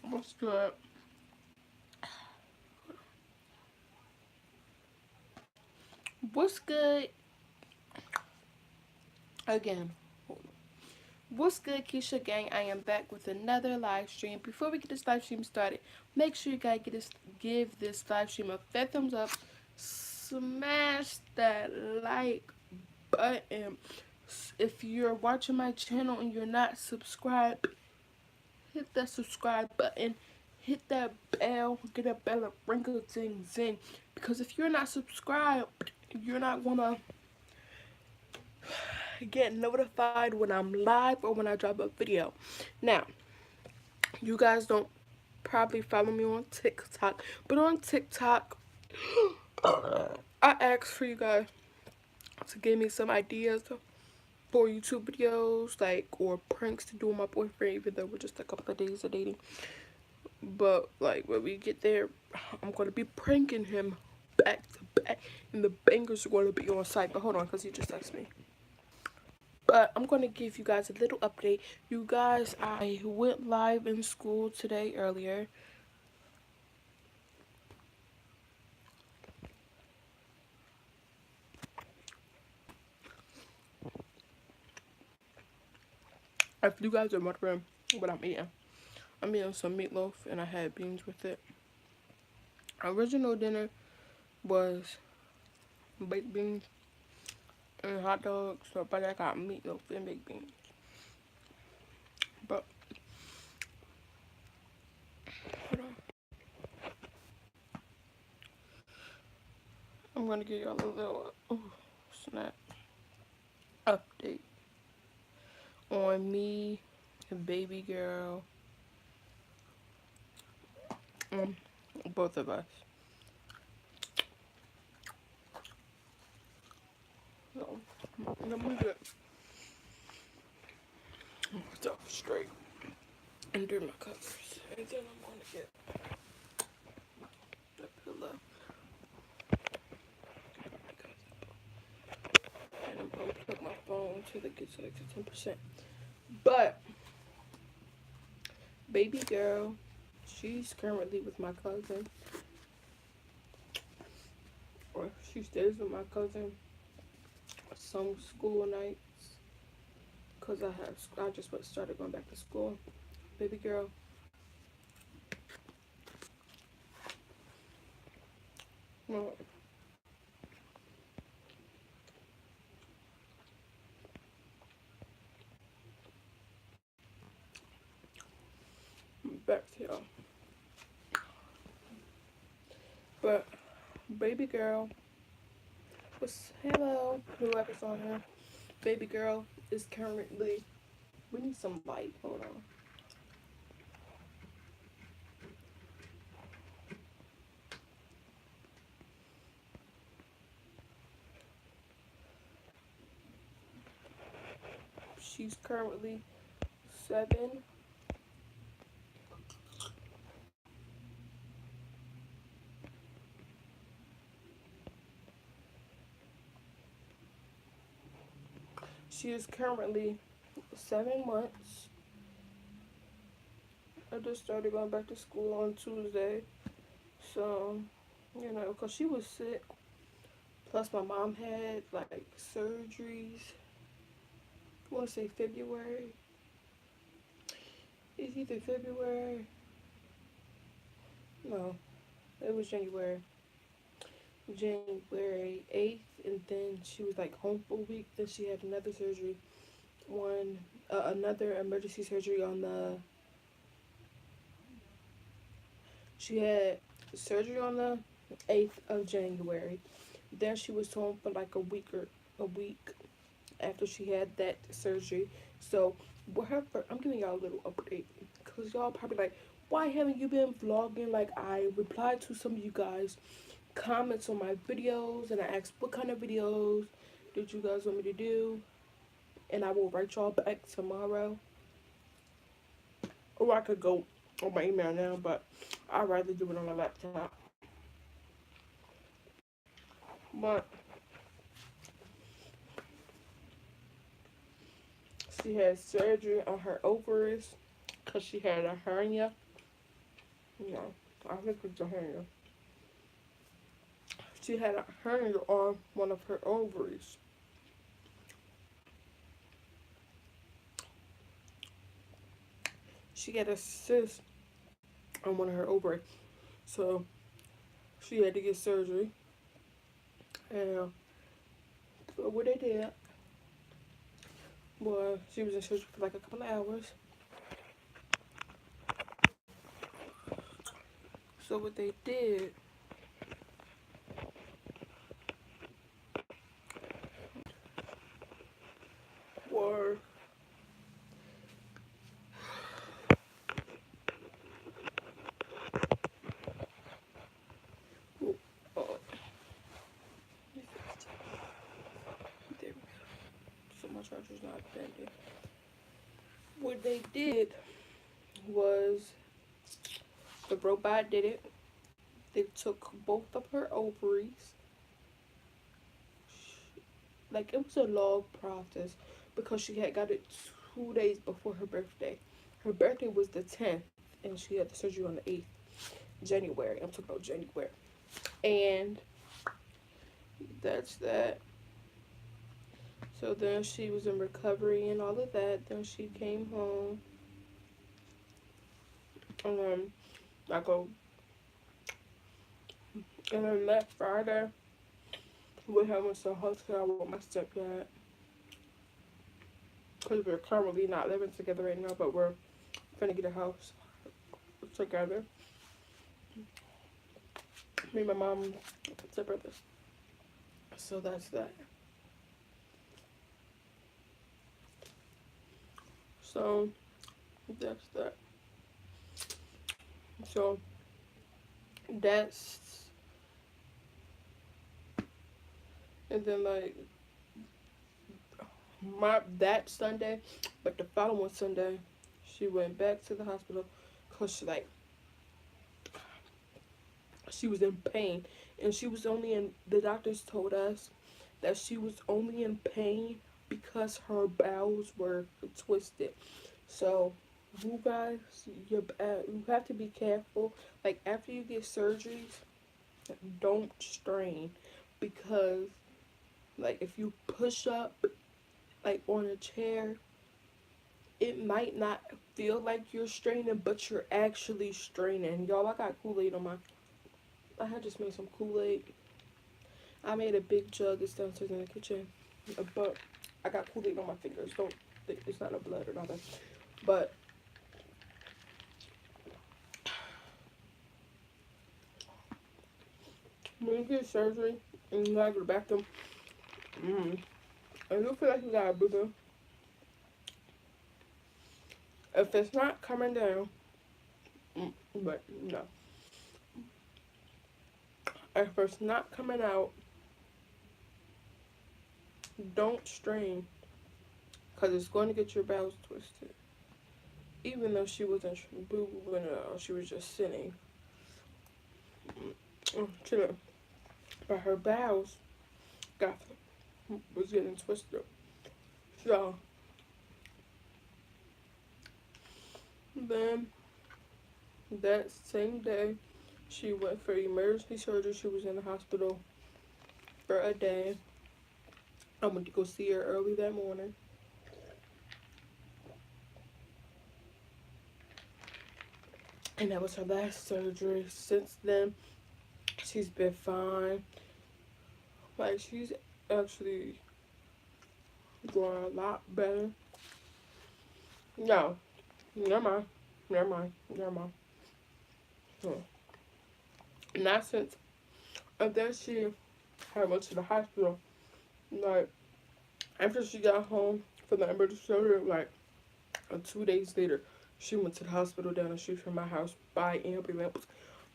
What's good? What's good? Again. What's good, Keisha Gang? I am back with another live stream. Before we get this live stream started, make sure you guys give this live stream a fat thumbs up. Smash that like button. If you're watching my channel and you're not subscribed, hit that subscribe button. Hit that bell. Get that bell ring a zing zing. Because if you're not subscribed, you're not gonna get notified when I'm live or when I drop a video. Now, you guys don't probably follow me on TikTok, but on TikTok, I asked for you guys to give me some ideas for YouTube videos, like, or pranks to do with my boyfriend, even though we're just a couple of days of dating. But, like, when we get there, I'm going to be pranking him back to back, and the bangers are going to be on site. But hold on, because he just texted me. But I'm going to give you guys a little update. You guys, I went live in school today earlier. If you guys are wondering what I'm eating some meatloaf and I had beans with it. Original dinner was baked beans and hot dogs, but I got meatloaf and baked beans. But hold on. I'm gonna give y'all a little snap update on me and baby girl, um, both of us. So let me get myself straight and do my covers, and then I'm gonna get the pillow. And I'm gonna plug my phone to the get selected 10%. But baby girl, she's currently with my cousin, or she stays with my cousin some school nights, cause I just started going back to school. Baby girl, well, back to y'all. But baby girl, what's hello? Whoever's on here, baby girl is currently. We need some light. Hold on. She's currently 7. She is currently 7 months. I just started going back to school on Tuesday. So, because she was sick. Plus, my mom had like surgeries. I want to say February. It's either February. No, it was January. January 8th. And then she was like home for a week. Then she had another surgery. Another emergency surgery on the. She had surgery on the 8th of January. Then she was home for like a week after she had that surgery. So, whatever, I'm giving y'all a little update because y'all probably like, why haven't you been vlogging? Like, I replied to some of you guys' comments on my videos and I asked what kind of videos did you guys want me to do, and I will write y'all back tomorrow. Or I could go on my email now, but I'd rather do it on my laptop. But she had surgery on her ovaries because she had a hernia. No, I think it's a hernia. She had a hernia on one of her ovaries. She had a cyst on one of her ovaries. So she had to get surgery. And so what they did was she was in surgery for like a couple of hours. So what they did was uh, so my charger's not bending. What they did was the robot did it. They took both of her ovaries. Like it was a long process because she had got it 2 days before her birthday. Her birthday was the 10th, and she had the surgery on the 8th January. I'm talking about January, and that's that. So then she was in recovery and all of that. Then she came home. Um, I go, and then that Friday, we went to a hotel with my stepdad. Because we're currently not living together right now, but we're gonna get a house together. Me, my mom, stepbrother. So that's that. So that's that. So that's, and then like that Sunday, but the following Sunday, she went back to the hospital because she was in pain, and she was only in. The doctors told us that she was only in pain because her bowels were twisted. So you guys, you have to be careful. Like after you get surgeries, don't strain because like if you push up like on a chair, it might not feel like you're straining, but you're actually straining. Y'all, I got Kool-Aid on my. I had just made some Kool-Aid. I made a big jug. It's downstairs in the kitchen, but I got Kool-Aid on my fingers. Don't. It's not no blood or nothing. But when you get surgery and you gotta go to the bathroom, and you feel like you got a boo boo, if it's not coming down, but no, if it's not coming out, don't strain, cause it's going to get your bowels twisted. Even though she wasn't boo booing at all, she was just sitting, chilling, but her bowels got was getting twisted. So then that same day, she went for emergency surgery. She was in the hospital for a day. I went to go see her early that morning. And that was her last surgery. Since then, she's been fine. Like, she's actually doing a lot better. No, never mind. Never mind. Never mind. Not since. And then she had went to the hospital. Like, after she got home from the emergency surgery, like, 2 days later, she went to the hospital down the street from my house by ambulance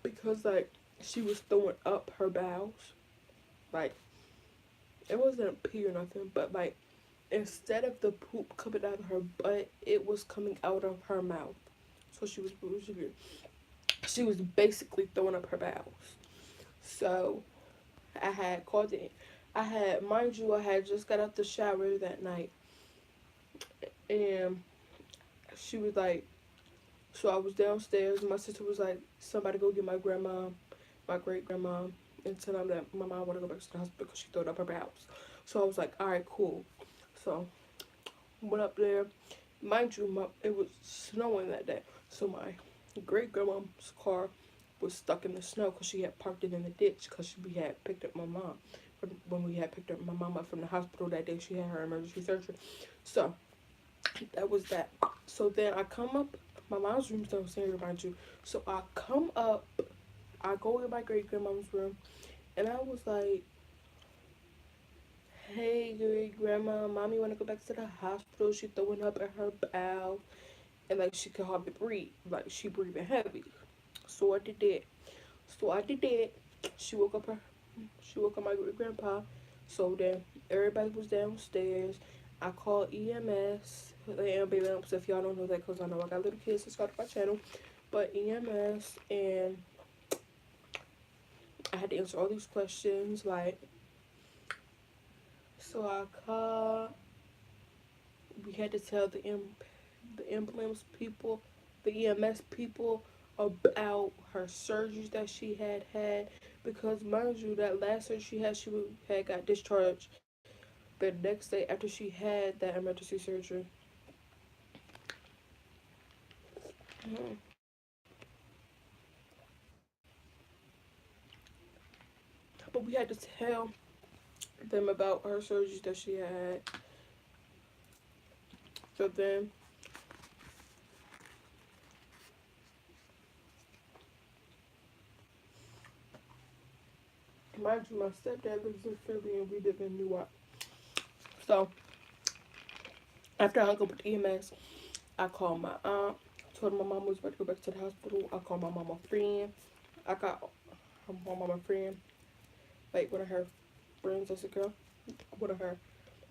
because, like, she was throwing up her bowels. Like, it wasn't pee or nothing, but, like, instead of the poop coming out of her butt, it was coming out of her mouth. So she was basically throwing up her bowels. So I had called it. I had, mind you, I had just got out the shower that night, and she was like, So I was downstairs. My sister was like, somebody go get my grandma, my great grandma, and tell them that my mom want to go back to the hospital because she throwed up her bowels. So I was like, all right, cool. So went up there. Mind you, it was snowing that day. So my great grandma's car was stuck in the snow because she had parked it in the ditch because we had picked up my mom. When we had picked up my mom up from the hospital that day, she had her emergency surgery. So that was that. So then I come up, my mom's room's downstairs, mind you. So I come up, I go in my great grandma's room, and I was like, hey, great grandma, mommy wanna go back to the hospital. She throwing up in her bowel, and like she could hardly breathe, like she breathing heavy. So I did that. So I did that. She woke up her, she woke up my great grandpa. So then everybody was downstairs. I called EMS, the ambulance. If y'all don't know that, cause I know I got little kids that started my channel, but EMS, and I had to answer all these questions. Like, so I called. We had to tell the ambulance people, the EMS people, about her surgeries that she had because mind you, that last surgery she had, had got discharged the next day after she had that emergency surgery. Mhm. But we had to tell them about her surgeries that she had. So then, mind you, my stepdad lives in Philly and we live in Newark. So after I hung up with EMS, I called my aunt, told her my mom was about to go back to the hospital. I called my mama friend. I got my mama friend, like one of her friends as a girl, one of her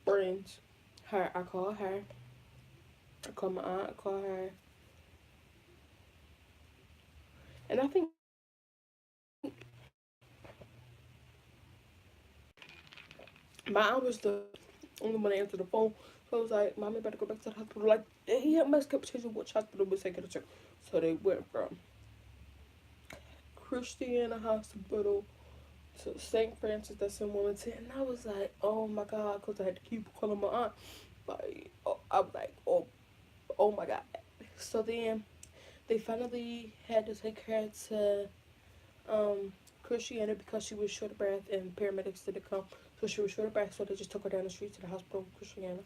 friends. Her, I called her. I called my aunt. I called her, and I think my aunt was the only one to answer the phone. So I was like, "Mommy, better go back to the hospital." Like, he must kept changing which hospital was taking her to. So they went from Christiana Hospital to St. Francis that's in Wilmington. And I was like, oh my God, because I had to keep calling my aunt. Like, oh, I was like, oh my God. So then they finally had to take her to Christiana because she was short of breath and paramedics didn't come. So she was short of breath, so they just took her down the street to the hospital in Christiana.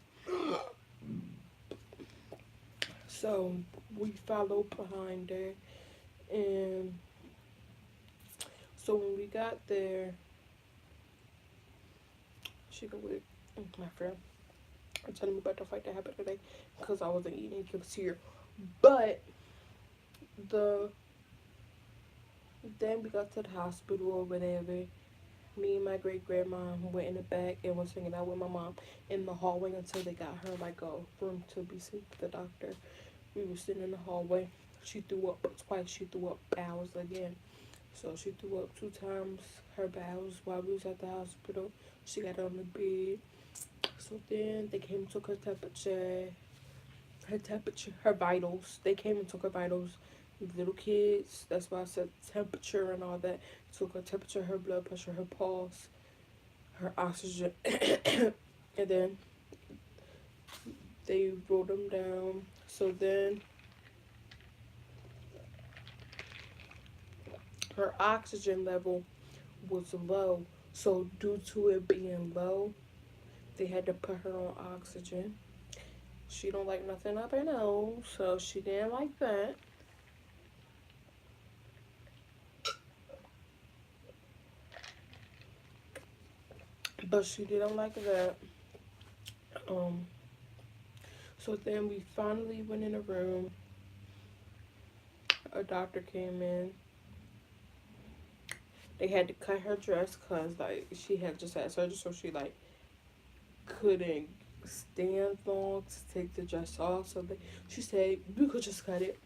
So we followed behind her. And so when we got there, she go with my friend. I'm telling me about the fight that happened today because I wasn't eating. It was here. But the then we got to the hospital or whatever. Me and my great grandma went in the back and was hanging out with my mom in the hallway until they got her like a room to be seen with the doctor. We were sitting in the hallway. She threw up twice. She threw up bowels again. So she threw up 2 times her bowels while we was at the hospital. She got on the bed. So then they came and took her temperature, her vitals. They came and took her vitals. Little kids, that's why I said temperature and all that. Took her temperature, her blood pressure, her pulse, her oxygen, and then they wrote them down. So then her oxygen level was low. So due to it being low, they had to put her on oxygen. She don't like nothing up her nose, so she didn't like that. But she didn't like that. Um, so then we finally went in a room. A doctor came in. They had to cut her dress because like she had just had surgery, so she like couldn't stand long to take the dress off. So she said we could just cut it.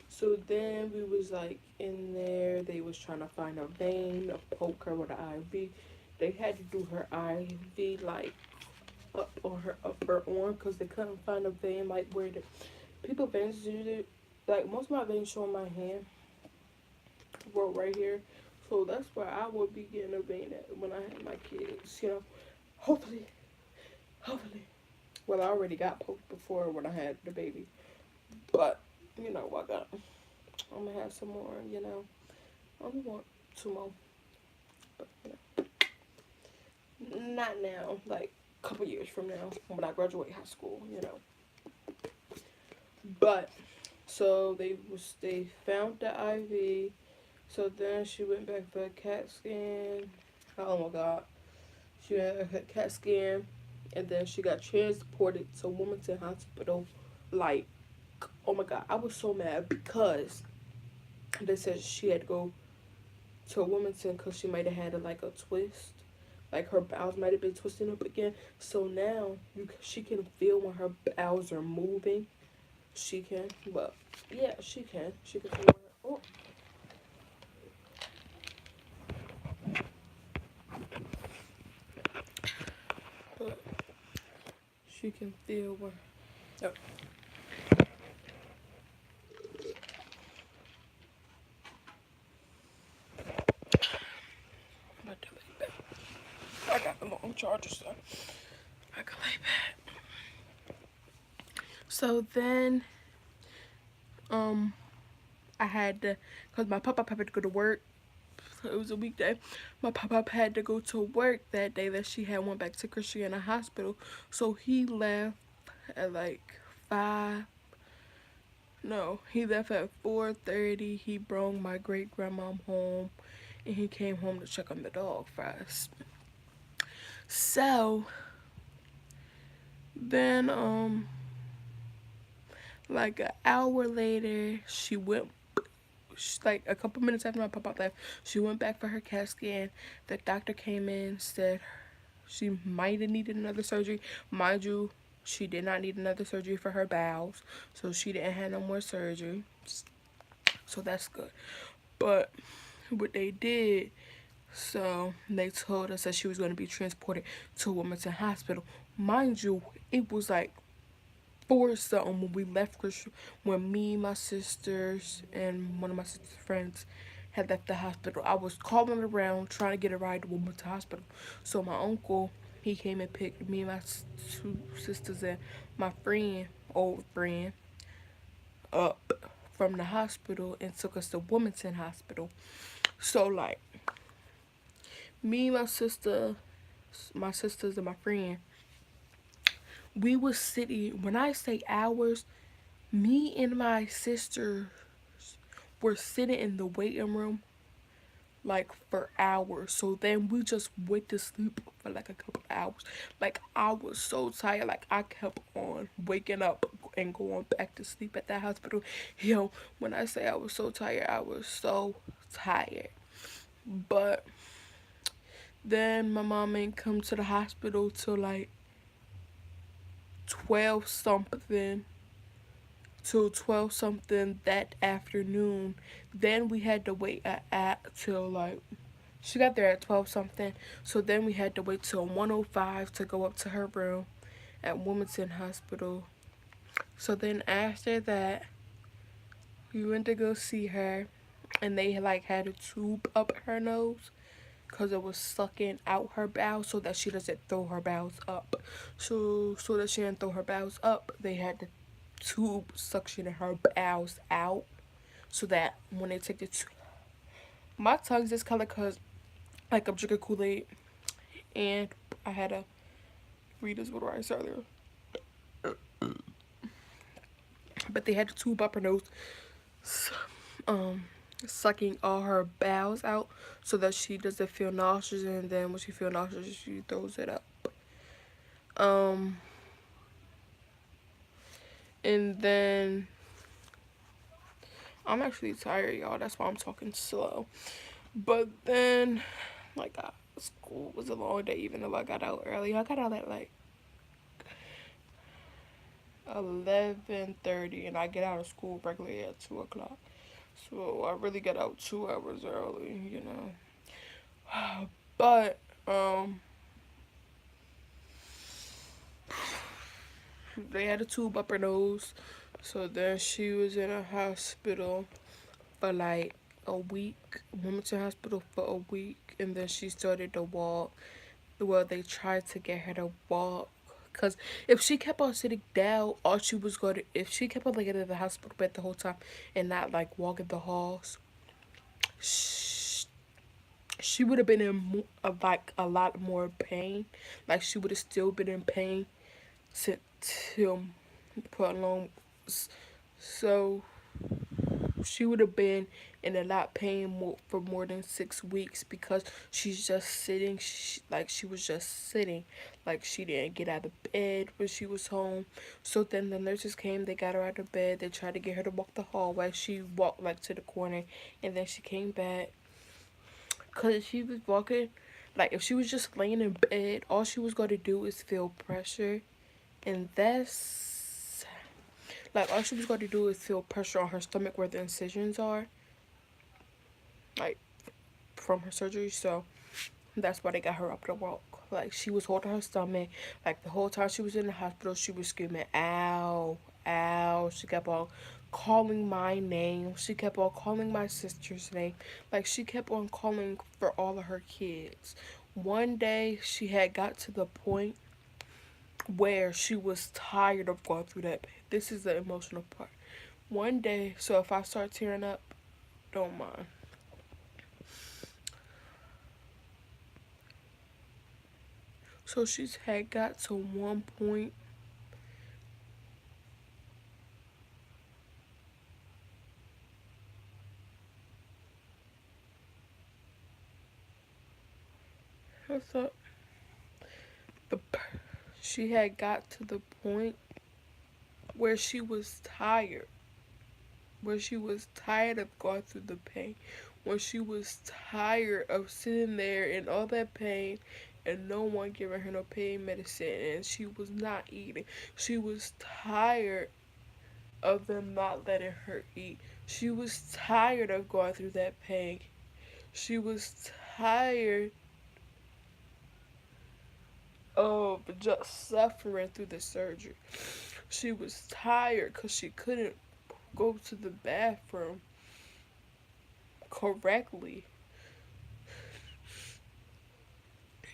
So then we was like in there. They was trying to find a vein, to poke her with an IV. They had to do her IV like up on her upper arm because they couldn't find a vein like where the people veins usually like most of my veins showing my hand, well, right here. So that's where I would be getting a vein at when I have my kids. You know, hopefully, hopefully. Well, I already got poked before when I had the baby, but you know, I'm gonna have some more. You know, I only want 2 more, but you know, not now. Like a couple years from now, when I graduate high school. You know, but so they found the IV. So then she went back for a CAT scan. Oh my god. She had a CAT scan, and then she got transported to Wilmington Hospital. Like, oh my god, I was so mad because they said she had to go to Wilmington because she might have had like a twist. Like her bowels might have been twisting up again. So now she can feel when her bowels are moving. She can, well, yeah, she can. She can feel. Oh, but she can feel when. Oh. I got the long charger, so I can lay back. So then, um, I had to, cause my papa had to go to work. So it was a weekday. My papa had to go to work that day that she had went back to Christiana Hospital. So he left at like 5. No, he left at 4:30. He brought my great grandma home, and he came home to check on the dog first. So then, like an hour later, she went. Like a couple minutes after my papa left, she went back for her CAT scan. The doctor came in, said she might have needed another surgery. Mind you, she did not need another surgery for her bowels, so she didn't have no more surgery. So that's good. But what they did, so they told us that she was going to be transported to Wilmington Hospital. Mind you, it was like 4 something when we left Christian, when me, my sisters, and one of my sister's friends had left the hospital. I was calling around trying to get a ride to Wilmington Hospital. So my uncle, he came and picked me and my 2 sisters and my friend, old friend, up from the hospital and took us to Wilmington Hospital. So like me, my sisters and my friend, we was sitting, when I say hours, me and my sister were sitting in the waiting room like for hours. So then we just went to sleep for like a couple of hours. Like I was so tired. Like I kept on waking up and going back to sleep at that hospital. Yo, when I say I was so tired, I was so tired. But then my mom ain't come to the hospital till like 12 something, till 12 something that afternoon. Then we had to wait till like, she got there at 12 something. So then we had to wait till 1:05 to go up to her room at Wilmington Hospital. So then after that, we went to go see her, and they like had a tube up her nose because it was sucking out her bowels so that she doesn't throw her bowels up. So that she didn't throw her bowels up, they had the tube suctioning her bowels out so that when they take the tube, my tongue's this color because like I'm drinking Kool-Aid and I had a Rita's with rice earlier. But they had the tube up her nose, um, sucking all her bowels out so that she doesn't feel nauseous, and then when she feels nauseous, she throws it up. And then I'm actually tired, y'all. That's why I'm talking slow. But then, like, school was a long day, even though I got out early. I got out at like 11:30, and I get out of school regularly at 2 o'clock. So I really get out 2 hours early, you know. But they had a tube up her nose So then she was in a hospital for like a week, Wilmington Hospital for a week, and then she started to walk. Well, they tried to get her to walk. Cause if she kept on sitting down, all she was going to, if she kept on like in the hospital bed the whole time and not like walking the halls, she would have been in like a lot more pain. Like she would have still been in pain since till for a long. So she would have been in a lot of pain for more than 6 weeks because she's just sitting. Like she was just sitting, like she didn't get out of bed when she was home. So then the nurses came, they got her out of bed, they tried to get her to walk the hallway. She walked like to the corner, and then she came back. Cause she was walking, like if she was just laying in bed, all she was going to do is feel pressure, and that's like all she was going to do is feel pressure on her stomach where the incisions are, like from her surgery. So that's why they got her up to walk. Like she was holding her stomach, like the whole time she was in the hospital, she was screaming, "Ow, ow!" She kept on calling my name. She kept on calling my sister's name. Like she kept on calling for all of her kids. One day she had got to the point where she was tired of going through that. This is the emotional part. One day, so if I start tearing up, don't mind. So she's had got to one point. I thought the she had got to the point where she was tired, where she was tired of going through the pain, when she was tired of sitting there in all that pain and no one giving her no pain medicine, and she was not eating. She was tired of them not letting her eat. She was tired of going through that pain. She was tired of just suffering through the surgery. She was tired because she couldn't go to the bathroom correctly.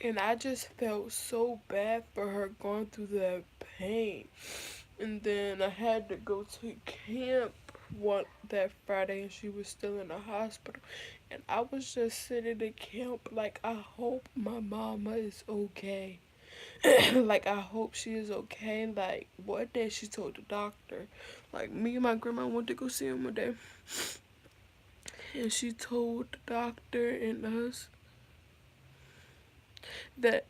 And I just felt so bad for her going through that pain. And then I had to go to camp that Friday, and she was still in the hospital. And I was just sitting in camp like, I hope my mama is okay. Like, I hope she is okay. Like, one day she told the doctor, like, me and my grandma went to go see him one day, and she told the doctor and us that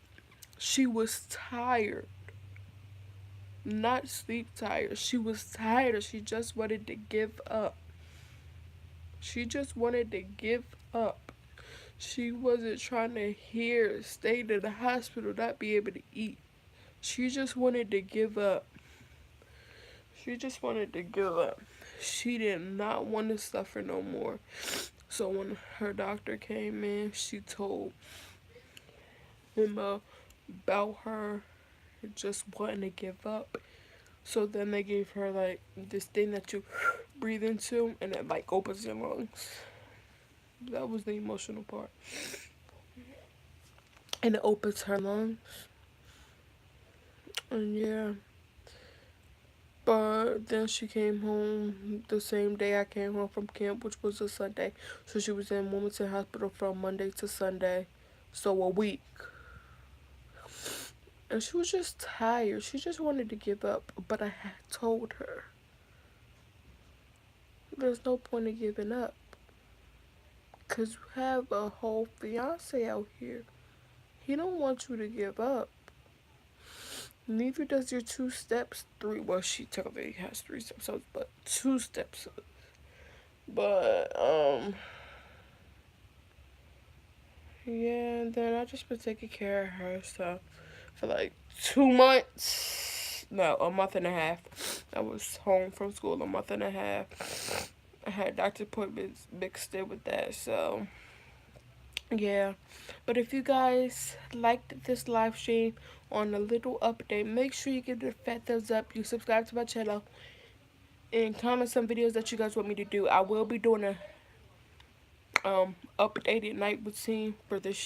she was tired, not sleep tired. She was tired. She just wanted to give up. She just wanted to give up. She wasn't trying to hear, stay in the hospital, not be able to eat. She just wanted to give up. She just wanted to give up. She did not want to suffer no more. So when her doctor came in, she told him about her just wanting to give up. So then they gave her like this thing that you breathe into and it like opens your lungs. That was the emotional part. And it opens her lungs. And yeah. But then she came home the same day I came home from camp, which was a Sunday. So she was in Wilmington Hospital from Monday to Sunday. So a week. And she was just tired. She just wanted to give up. But I had told her, there's no point in giving up. Because you have a whole fiance out here. He don't want you to give up. Neither does your 2 steps, three. Well, she technically has 3 steps, but 2 steps. But yeah. And then I just been taking care of her stuff for like 2 months. No, a month and a half. I was home from school a month and a half. I had doctor appointments mixed in with that, so yeah. But if you guys liked this live stream on a little update, make sure you give it a fat thumbs up. You subscribe to my channel. and comment some videos that you guys want me to do. I will be doing a updated night routine for this